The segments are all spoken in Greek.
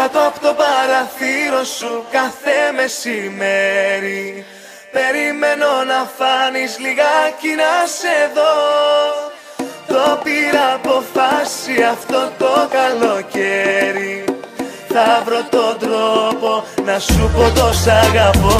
Κάτω από το παραθύρο σου κάθε μεσημέρι περιμένω να φάνεις λιγάκι να σε δω. Το πήρα αποφάση αυτό το καλοκαίρι, θα βρω τον τρόπο να σου πω το σ' αγαπώ.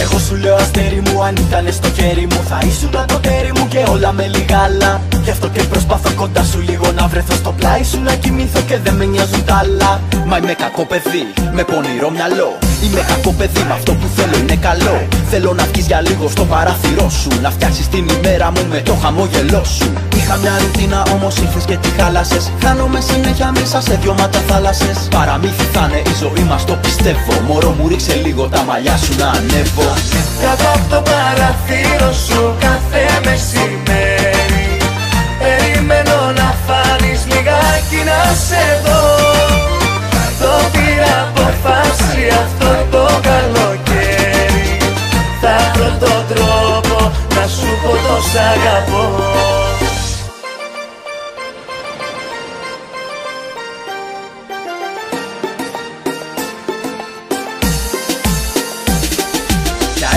Εγώ σου λέω αστέρι μου, αν ήτανε στο χέρι μου θα ήσουν το τέρι μου και όλα με λιγάλα. Γι' αυτό και προσπαθώ κοντά σου λίγο να βρεθώ στο πλάι σου, να κοιμηθώ και δεν με νοιάζουν τα άλλα. Μα είμαι κακό παιδί, με πονηρό μυαλό. Είμαι κακό παιδί, με αυτό που θέλω είναι καλό. Θέλω να βγεις για λίγο στο παράθυρό σου, να φτιάξεις την ημέρα μου με το χαμόγελό σου. Είχα μια ρουτίνα όμως ήρθες και τη χάλασες. Χάνομαι συνέχεια μέσα σε δυο μάτια θάλασσες. Παραμύθι θα είναι η ζωή μας, το πιστεύω. Μωρό μου ρίξε λίγο τα μαλλιά σου να ανέβω. Κάτω από το παραθύρο σου κάθε μεσημέρι περιμένω να φάνεις λιγάκι να σε δω. Το πήρα αποφάση αυτό το καλοκαίρι, θα βρω τον τρόπο να σου πω το σ' αγαπώ.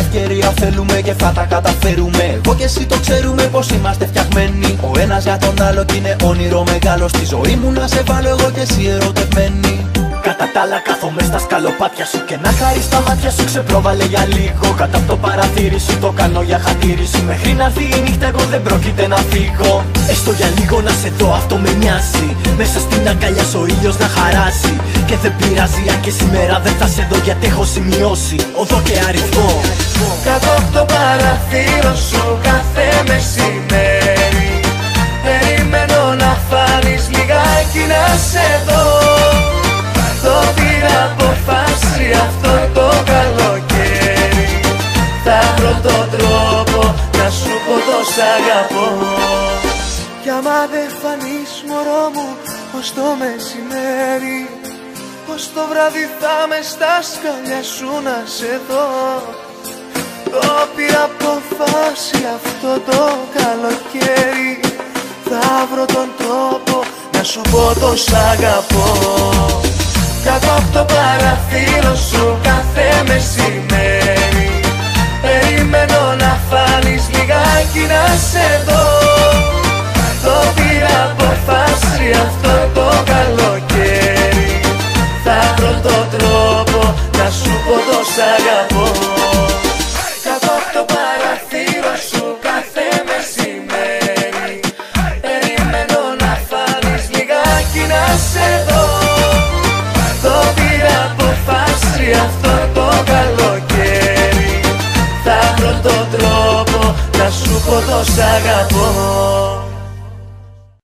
Ευκαιρία θέλουμε και θα τα καταφέρουμε. Εγώ και εσύ το ξέρουμε πως είμαστε φτιαγμένοι. Ο ένας για τον άλλο κι είναι όνειρο μεγάλο. Στη ζωή μου να σε βάλω εγώ και εσύ ερωτευμένοι. Κατά τα άλλα κάθομαι στα σκαλοπάτια σου και να χαρείς τα μάτια σου ξεπρόβαλε για λίγο. Κάτω από το παραθύρι σου το κάνω για χατήρι σου. Μέχρι να έρθει η νύχτα εγώ δεν πρόκειται να φύγω. Έστω για λίγο να σε δω αυτό με νοιάζει. Μέσα στην αγκαλιά σου ο ήλιος να χαράζει. Και δεν πειράζει αν και σήμερα δεν θα σε δω, γιατί έχω σημειώσει οδό και αριθμό. Κάτω από το παραθύρο σου κάθε μεσημέρι περιμένω να φάνεις λιγάκι να σε δω. Το πήρα αποφάση αυτό το καλοκαίρι, θα βρω τον τρόπο να σου πω το σ' αγαπώ. Κι άμα δεν φανείς μωρό μου ως το μεσημέρι, ως το βράδυ θα με στα σκαλιά σου να σε δω. Το πήρα αποφάση αυτό το καλοκαίρι, θα βρω τον τρόπο να σου πω το σ' αγαπώ. Κάτω από το παραθύρο σου κάθε μεσημέρι περιμένω να φάνεις λιγάκι να σε δω. Το πήρα αποφάση αυτό το καλοκαίρι, θα βρω τον τρόπο να σου πω το σ' αγαπώ. Κάτω από το παραθύρο σου κάθε μεσημέρι περιμένω να φάνεις λιγάκι να σε δω. Το πήρα αποφάση αυτό το καλοκαίρι, θα βρω τον τρόπο να σου πω το σ' αγαπώ.